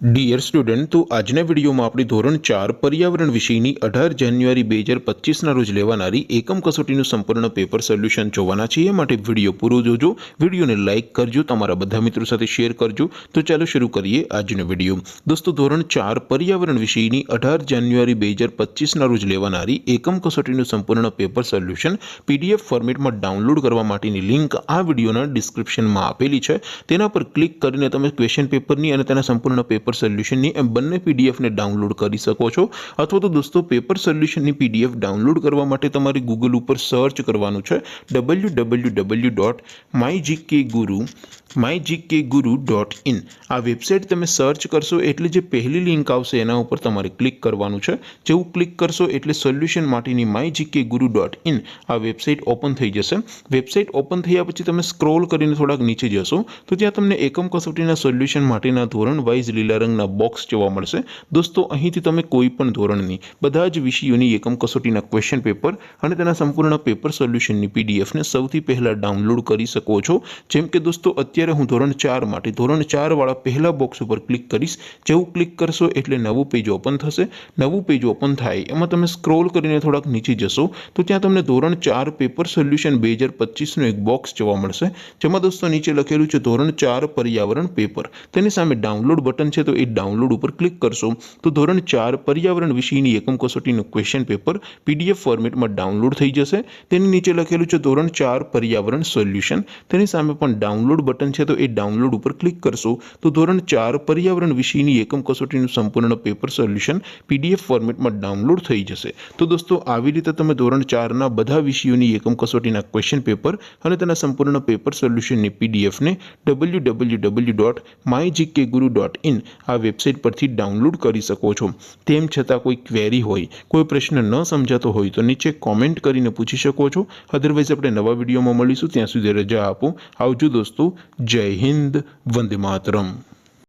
Dear student, तो આજના વિડીયોમાં આપણે ધોરણ 4 પર્યાવરણ વિષયની 18 જાન્યુઆરી 2025ના રોજ લેવાનારી એકમ કસોટીનું સંપૂર્ણ પેપર સોલ્યુશન જોવાના છીએ। માટે વિડીયો પૂરો જોજો, વિડીયોને લાઇક કરજો, તમારા બધા મિત્રો સાથે શેર કરજો। તો ચાલો શરૂ કરીએ આજનો વિડીયો। દોસ્તો, ધોરણ 4 પર્યાવરણ વિષયની 18 જાન્યુઆરી 2025ના રોજ લેવાનારી એકમ કસોટીનું સંપૂર્ણ પેપર સોલ્યુશન પીડીએફ ફોર્મેટમાં ડાઉનલોડ કરવા માટેની લિંક આ વિડીયોના ડિસ્ક્રિપ્શનમાં આપેલી છે। તેના પર ક્લિક કરીને તમે ક્વેશ્ચન પેપરની અને તેના સંપૂર્ણ પેપર સોલ્યુશનની એમ બંને પીડીએફને ડાઉનલોડ કરી શકો છો। અથવા તો દોસ્તો, પેપર સોલ્યુશનની પીડીએફ ડાઉનલોડ કરવા માટે તમારે ગૂગલ ઉપર સર્ચ કરવાનું છે www.mygkguru.in। આ વેબસાઇટ તમે સર્ચ કરશો એટલે જે પહેલી લિંક આવશે એના ઉપર તમારે ક્લિક કરવાનું છે। જેવું ક્લિક કરશો એટલે સોલ્યુશન માટેની mygkguru.in આ વેબસાઇટ ઓપન થઈ જશે। વેબસાઇટ ઓપન થયા પછી તમે સ્ક્રોલ કરીને થોડાક નીચે જશો તો ત્યાં તમને એકમ કસોટીના સોલ્યુશન માટેના ધોરણ વાઇઝ લીલા રંગના બોક્સ જોવા મળશે। દોસ્તો, અહીંથી તમે કોઈ પણ ધોરણની બધા જ વિષયોની એકમ કસોટીના ક્વેશ્ચન પેપર અને તેના સંપૂર્ણ પેપર સોલ્યુશનની પીડીએફને સૌથી પહેલા ડાઉનલોડ કરી શકો છો। જેમ કે દોસ્તો, અત્યારે હું ધોરણ 4 માટે ધોરણ 4 વાળા પહેલા બોક્સ ઉપર ક્લિક કરીશ। જેવું ક્લિક કરશો એટલે નવું પેજ ઓપન થશે। નવું પેજ ઓપન થાય એમાં તમે સ્ક્રોલ કરીને થોડાક નીચે જશો તો ત્યાં તમને ધોરણ 4 પેપર સોલ્યુશન 2025નું એક બોક્સ જોવા મળશે। જેમાં દોસ્તો નીચે લખેલું છે ધોરણ 4 પર્યાવરણ પેપર। તેની સામે ડાઉનલોડ બટન છે, તો એ ડાઉનલોડ ઉપર ક્લિક કરશો તો ધોરણ 4 પર્યાવરણ વિષયની એકમ કસોટીનું ક્વેશ્ચન પેપર પીડીએફ ફોર્મેટમાં ડાઉનલોડ થઈ જશે। તેની નીચે લખેલું છે ધોરણ 4 પર્યાવરણ સોલ્યુશન। તેની સામે પણ ડાઉનલોડ બટન છે, તો એ ડાઉનલોડ ઉપર ક્લિક કરશો તો ધોરણ 4 પર્યાવરણ વિષયની એકમ કસોટીનું સંપૂર્ણ પેપર સોલ્યુશન પીડીએફ ફોર્મેટમાં ડાઉનલોડ થઈ જશે। તો દોસ્તો, આવી રીતે તમે ધોરણ 4ના બધા વિષયોની એકમ કસોટીના ક્વેશ્ચન પેપર અને તેના સંપૂર્ણ પેપર સોલ્યુશનની પીડીએફને www.mygkguru.in આ વેબસાઇટ પરથી ડાઉનલોડ કરી શકો છો। તેમ છતાં કોઈ ક્વેરી હોય, કોઈ પ્રશ્ન ન સમજાતો હોય તો નીચે કોમેન્ટ કરીને પૂછી શકો છો। અધરવાઇઝ આપણે નવા વિડીયોમાં મળીશું, ત્યાં સુધી રજા આપો। આવજો દોસ્તો, જય હિન્દ, વંદે માતરમ।